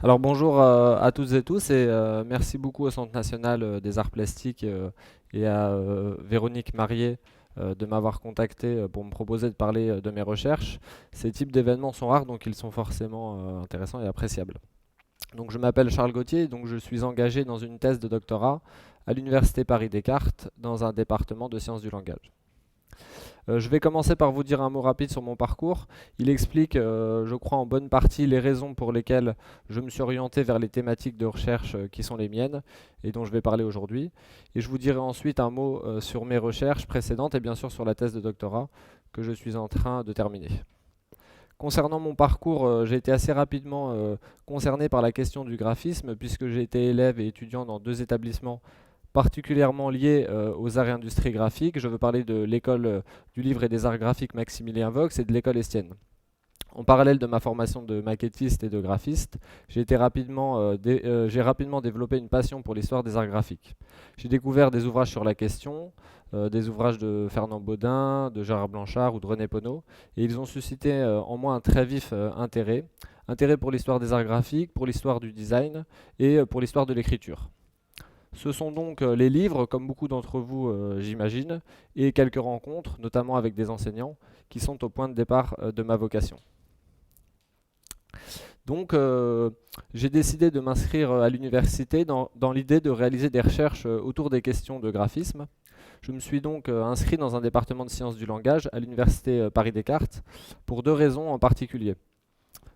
Alors bonjour à toutes et tous et merci beaucoup au Centre national des arts plastiques et à Véronique Marié de m'avoir contacté pour me proposer de parler de mes recherches. Ces types d'événements sont rares donc ils sont forcément intéressants et appréciables. Donc je m'appelle Charles Gauthier, donc je suis engagé dans une thèse de doctorat à l'Université Paris-Descartes dans un département de sciences du langage. Je vais commencer par vous dire un mot rapide sur mon parcours. Il explique, je crois, en bonne partie les raisons pour lesquelles je me suis orienté vers les thématiques de recherche qui sont les miennes et dont je vais parler aujourd'hui. Et je vous dirai ensuite un mot sur mes recherches précédentes et bien sûr sur la thèse de doctorat que je suis en train de terminer. Concernant mon parcours, j'ai été assez rapidement concerné par la question du graphisme puisque j'ai été élève et étudiant dans deux établissements particulièrement liés aux arts et industries graphiques. Je veux parler de l'école du livre et des arts graphiques Maximilien Vox et de l'école Estienne. En parallèle de ma formation de maquettiste et de graphiste, j'ai rapidement développé une passion pour l'histoire des arts graphiques. J'ai découvert des ouvrages sur la question, des ouvrages de Fernand Baudin, de Gérard Blanchard ou de René Poneau, et ils ont suscité en moi un très vif intérêt pour l'histoire des arts graphiques, pour l'histoire du design et pour l'histoire de l'écriture. Ce sont donc les livres, comme beaucoup d'entre vous j'imagine, et quelques rencontres, notamment avec des enseignants, qui sont au point de départ de ma vocation. Donc j'ai décidé de m'inscrire à l'université dans l'idée de réaliser des recherches autour des questions de graphisme. Je me suis donc inscrit dans un département de sciences du langage à l'université Paris-Descartes pour deux raisons en particulier.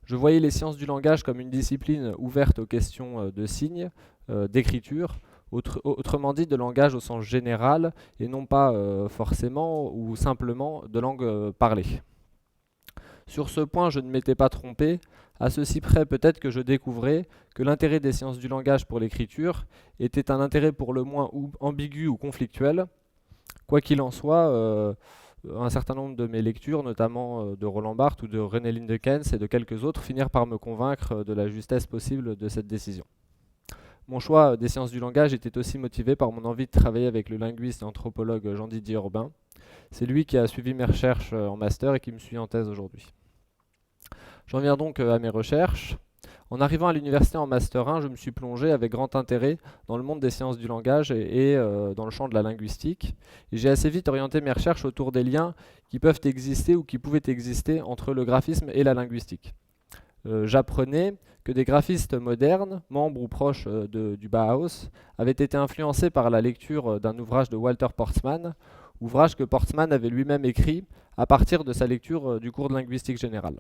Je voyais les sciences du langage comme une discipline ouverte aux questions de signes, d'écriture, autrement dit de langage au sens général et non pas forcément ou simplement de langue parlée. Sur ce point, je ne m'étais pas trompé, à ceci près peut-être que je découvrais que l'intérêt des sciences du langage pour l'écriture était un intérêt pour le moins ambigu ou conflictuel. Quoi qu'il en soit, un certain nombre de mes lectures, notamment de Roland Barthes ou de René Lindekens et de quelques autres, finirent par me convaincre de la justesse possible de cette décision. Mon choix des sciences du langage était aussi motivé par mon envie de travailler avec le linguiste et anthropologue Jean-Didier Urbain. C'est lui qui a suivi mes recherches en master et qui me suit en thèse aujourd'hui. J'en viens donc à mes recherches. En arrivant à l'université en Master 1, je me suis plongé avec grand intérêt dans le monde des sciences du langage et dans le champ de la linguistique. Et j'ai assez vite orienté mes recherches autour des liens qui peuvent exister ou qui pouvaient exister entre le graphisme et la linguistique. J'apprenais que des graphistes modernes, membres ou proches du Bauhaus, avaient été influencés par la lecture d'un ouvrage de Walter Portzmann, ouvrage que Portzmann avait lui-même écrit à partir de sa lecture du cours de linguistique générale.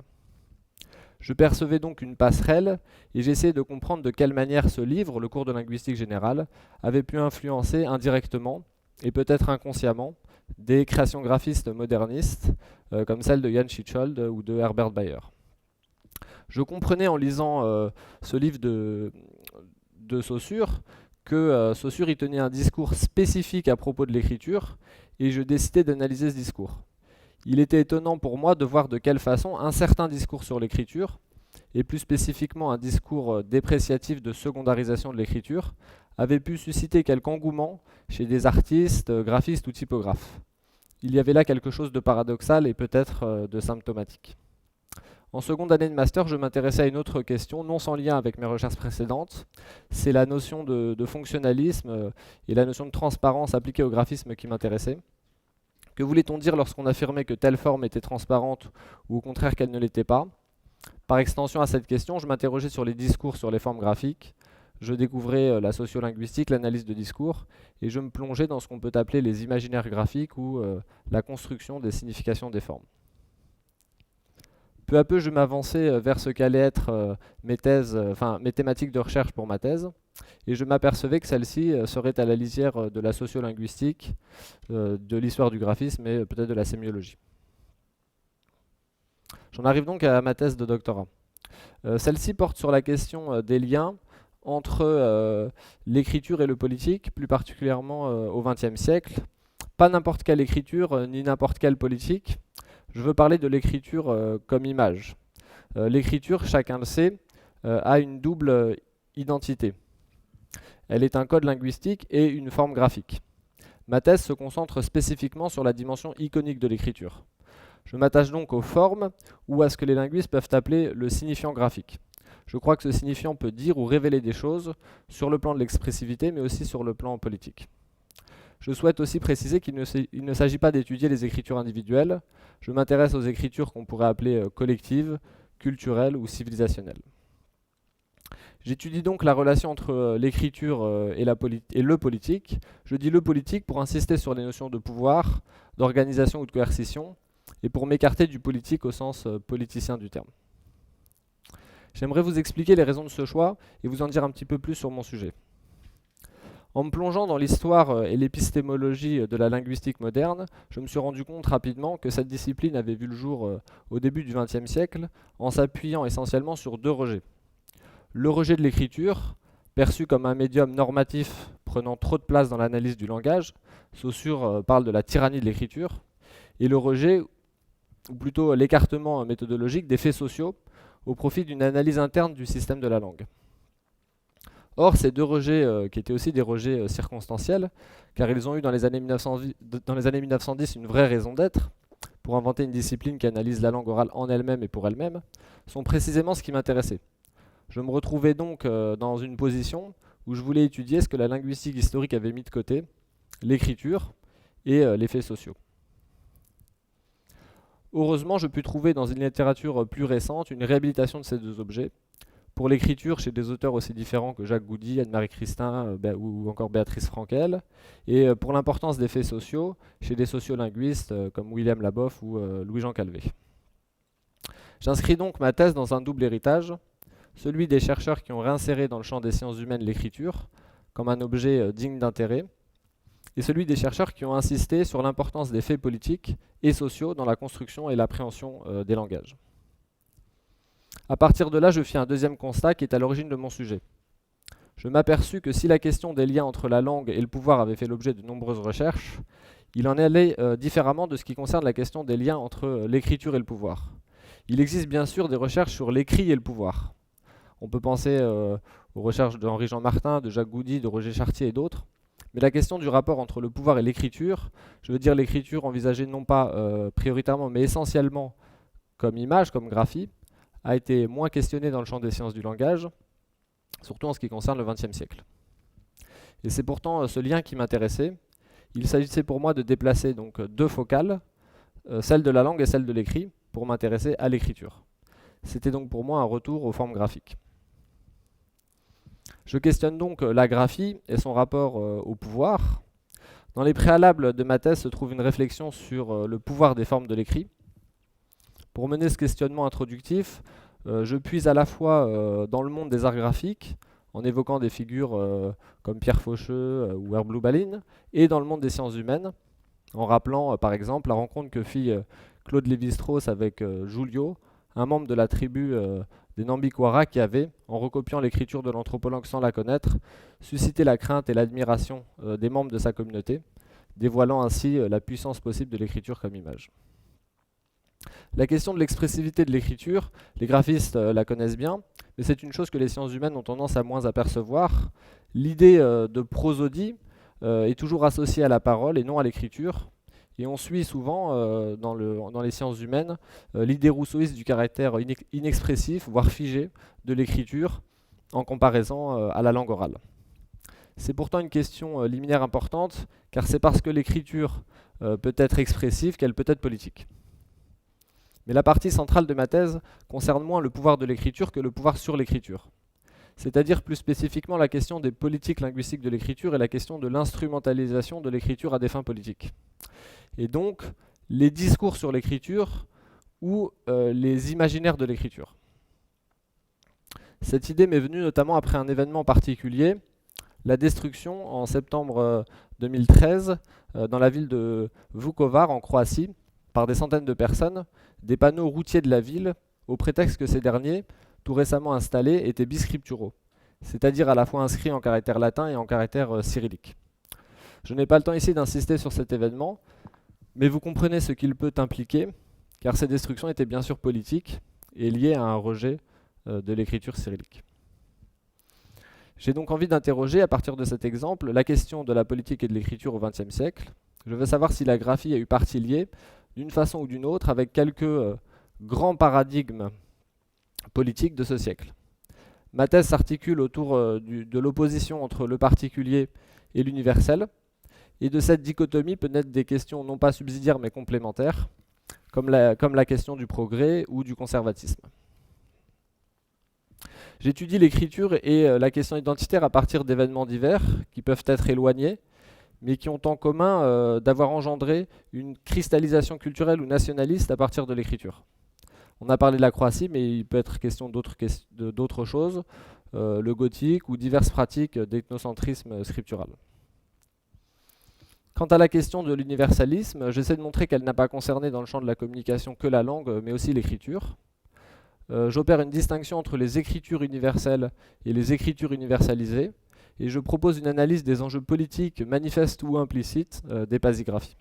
Je percevais donc une passerelle et j'essayais de comprendre de quelle manière ce livre, le cours de linguistique générale, avait pu influencer indirectement et peut-être inconsciemment des créations graphistes modernistes comme celles de Jan Schichold ou de Herbert Bayer. Je comprenais en lisant ce livre de Saussure que Saussure y tenait un discours spécifique à propos de l'écriture et je décidai d'analyser ce discours. Il était étonnant pour moi de voir de quelle façon un certain discours sur l'écriture, et plus spécifiquement un discours dépréciatif de secondarisation de l'écriture, avait pu susciter quelque engouement chez des artistes, graphistes ou typographes. Il y avait là quelque chose de paradoxal et peut-être de symptomatique. En seconde année de master, je m'intéressais à une autre question, non sans lien avec mes recherches précédentes. C'est la notion de fonctionnalisme et la notion de transparence appliquée au graphisme qui m'intéressait. Que voulait-on dire lorsqu'on affirmait que telle forme était transparente ou au contraire qu'elle ne l'était pas? Par extension à cette question, je m'interrogeais sur les discours sur les formes graphiques. Je découvrais la sociolinguistique, l'analyse de discours, et je me plongeais dans ce qu'on peut appeler les imaginaires graphiques ou la construction des significations des formes. Peu à peu, je m'avançais vers ce qu'allaient être mes thématiques de recherche pour ma thèse, et je m'apercevais que celle-ci serait à la lisière de la sociolinguistique, de l'histoire du graphisme et peut-être de la sémiologie. J'en arrive donc à ma thèse de doctorat. Celle-ci porte sur la question des liens entre l'écriture et le politique, plus particulièrement au XXe siècle. Pas n'importe quelle écriture, ni n'importe quelle politique. Je veux parler de l'écriture comme image. L'écriture, chacun le sait, a une double identité. Elle est un code linguistique et une forme graphique. Ma thèse se concentre spécifiquement sur la dimension iconique de l'écriture. Je m'attache donc aux formes ou à ce que les linguistes peuvent appeler le signifiant graphique. Je crois que ce signifiant peut dire ou révéler des choses sur le plan de l'expressivité, mais aussi sur le plan politique. Je souhaite aussi préciser qu'il ne s'agit pas d'étudier les écritures individuelles. Je m'intéresse aux écritures qu'on pourrait appeler collectives, culturelles ou civilisationnelles. J'étudie donc la relation entre l'écriture et le politique. Je dis le politique pour insister sur les notions de pouvoir, d'organisation ou de coercition, et pour m'écarter du politique au sens politicien du terme. J'aimerais vous expliquer les raisons de ce choix et vous en dire un petit peu plus sur mon sujet. En me plongeant dans l'histoire et l'épistémologie de la linguistique moderne, je me suis rendu compte rapidement que cette discipline avait vu le jour au début du XXe siècle en s'appuyant essentiellement sur deux rejets. Le rejet de l'écriture, perçu comme un médium normatif prenant trop de place dans l'analyse du langage, Saussure parle de la tyrannie de l'écriture, et le rejet, ou plutôt l'écartement méthodologique des faits sociaux au profit d'une analyse interne du système de la langue. Or, ces deux rejets, qui étaient aussi des rejets circonstanciels, car ils ont eu dans les années 1910 une vraie raison d'être, pour inventer une discipline qui analyse la langue orale en elle-même et pour elle-même, sont précisément ce qui m'intéressait. Je me retrouvais donc dans une position où je voulais étudier ce que la linguistique historique avait mis de côté, l'écriture et les faits sociaux. Heureusement, je pus trouver dans une littérature plus récente une réhabilitation de ces deux objets. Pour l'écriture, chez des auteurs aussi différents que Jacques Goudy, Anne-Marie Christin ou encore Béatrice Frankel, et pour l'importance des faits sociaux, chez des sociolinguistes comme William Labov ou Louis-Jean Calvé. J'inscris donc ma thèse dans un double héritage, celui des chercheurs qui ont réinséré dans le champ des sciences humaines l'écriture comme un objet digne d'intérêt, et celui des chercheurs qui ont insisté sur l'importance des faits politiques et sociaux dans la construction et l'appréhension des langages. À partir de là, je fis un deuxième constat qui est à l'origine de mon sujet. Je m'aperçus que si la question des liens entre la langue et le pouvoir avait fait l'objet de nombreuses recherches, il en allait différemment de ce qui concerne la question des liens entre l'écriture et le pouvoir. Il existe bien sûr des recherches sur l'écrit et le pouvoir. On peut penser aux recherches d'Henri-Jean Martin, de Jacques Goudy, de Roger Chartier et d'autres. Mais la question du rapport entre le pouvoir et l'écriture, je veux dire l'écriture envisagée non pas prioritairement mais essentiellement comme image, comme graphie, a été moins questionnée dans le champ des sciences du langage, surtout en ce qui concerne le XXe siècle. Et c'est pourtant ce lien qui m'intéressait. Il s'agissait pour moi de déplacer donc deux focales, celle de la langue et celle de l'écrit, pour m'intéresser à l'écriture. C'était donc pour moi un retour aux formes graphiques. Je questionne donc la graphie et son rapport au pouvoir. Dans les préalables de ma thèse se trouve une réflexion sur le pouvoir des formes de l'écrit. Pour mener ce questionnement introductif, je puise à la fois dans le monde des arts graphiques, en évoquant des figures comme Pierre Faucheux ou Herblou Baline, et dans le monde des sciences humaines, en rappelant par exemple la rencontre que fit Claude Lévi-Strauss avec Julio, un membre de la tribu des Nambikwara qui avait, en recopiant l'écriture de l'anthropologue sans la connaître, suscité la crainte et l'admiration des membres de sa communauté, dévoilant ainsi la puissance possible de l'écriture comme image. La question de l'expressivité de l'écriture, les graphistes la connaissent bien, mais c'est une chose que les sciences humaines ont tendance à moins apercevoir. L'idée de prosodie est toujours associée à la parole et non à l'écriture, et on suit souvent dans les sciences humaines l'idée rousseauiste du caractère inexpressif, voire figé, de l'écriture en comparaison à la langue orale. C'est pourtant une question liminaire importante, car c'est parce que l'écriture peut être expressive qu'elle peut être politique. Mais la partie centrale de ma thèse concerne moins le pouvoir de l'écriture que le pouvoir sur l'écriture. C'est-à-dire plus spécifiquement la question des politiques linguistiques de l'écriture et la question de l'instrumentalisation de l'écriture à des fins politiques. Et donc, les discours sur l'écriture ou les imaginaires de l'écriture. Cette idée m'est venue notamment après un événement particulier, la destruction en septembre 2013 dans la ville de Vukovar en Croatie par des centaines de personnes, des panneaux routiers de la ville au prétexte que ces derniers, tout récemment installés, étaient biscripturaux, c'est-à-dire à la fois inscrits en caractère latin et en caractère cyrillique. Je n'ai pas le temps ici d'insister sur cet événement, mais vous comprenez ce qu'il peut impliquer, car ces destructions étaient bien sûr politiques et liées à un rejet de l'écriture cyrillique. J'ai donc envie d'interroger, à partir de cet exemple, la question de la politique et de l'écriture au XXe siècle. Je veux savoir si la graphie a eu partie liée, d'une façon ou d'une autre, avec quelques grands paradigmes politiques de ce siècle. Ma thèse s'articule autour de l'opposition entre le particulier et l'universel, et de cette dichotomie peut naître des questions non pas subsidiaires mais complémentaires, comme la question du progrès ou du conservatisme. J'étudie l'écriture et la question identitaire à partir d'événements divers qui peuvent être éloignés, mais qui ont en commun d'avoir engendré une cristallisation culturelle ou nationaliste à partir de l'écriture. On a parlé de la Croatie, mais il peut être question d'autres choses, le gothique ou diverses pratiques d'ethnocentrisme scriptural. Quant à la question de l'universalisme, j'essaie de montrer qu'elle n'a pas concerné dans le champ de la communication que la langue, mais aussi l'écriture. J'opère une distinction entre les écritures universelles et les écritures universalisées, et je propose une analyse des enjeux politiques manifestes ou implicites des pasigraphies.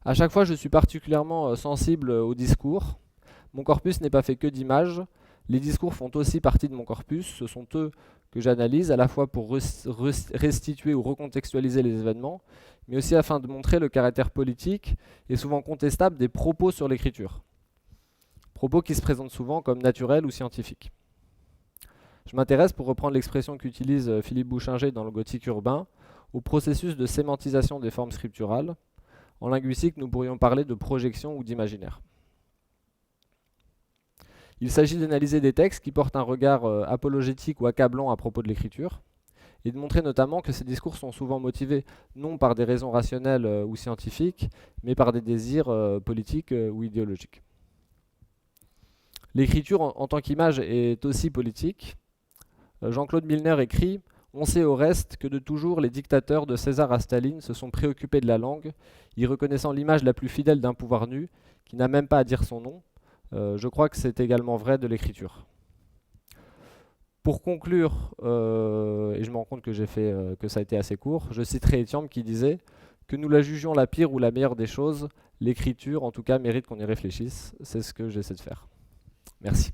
À chaque fois, je suis particulièrement sensible au discours. Mon corpus n'est pas fait que d'images. Les discours font aussi partie de mon corpus. Ce sont eux que j'analyse, à la fois pour restituer ou recontextualiser les événements, mais aussi afin de montrer le caractère politique et souvent contestable des propos sur l'écriture. Propos qui se présentent souvent comme naturels ou scientifiques. Je m'intéresse, pour reprendre l'expression qu'utilise Philippe Bouchinger dans le gothique urbain, au processus de sémantisation des formes scripturales. En linguistique, nous pourrions parler de projection ou d'imaginaire. Il s'agit d'analyser des textes qui portent un regard apologétique ou accablant à propos de l'écriture, et de montrer notamment que ces discours sont souvent motivés non par des raisons rationnelles ou scientifiques, mais par des désirs politiques ou idéologiques. L'écriture en tant qu'image est aussi politique. Jean-Claude Milner écrit « On sait au reste que de toujours les dictateurs de César à Staline se sont préoccupés de la langue, y reconnaissant l'image la plus fidèle d'un pouvoir nu, qui n'a même pas à dire son nom. Je crois que c'est également vrai de l'écriture. » Pour conclure, et je me rends compte que ça a été assez court, je citerai Etiam qui disait « Que nous la jugions la pire ou la meilleure des choses, l'écriture, en tout cas, mérite qu'on y réfléchisse. » C'est ce que j'essaie de faire. Merci.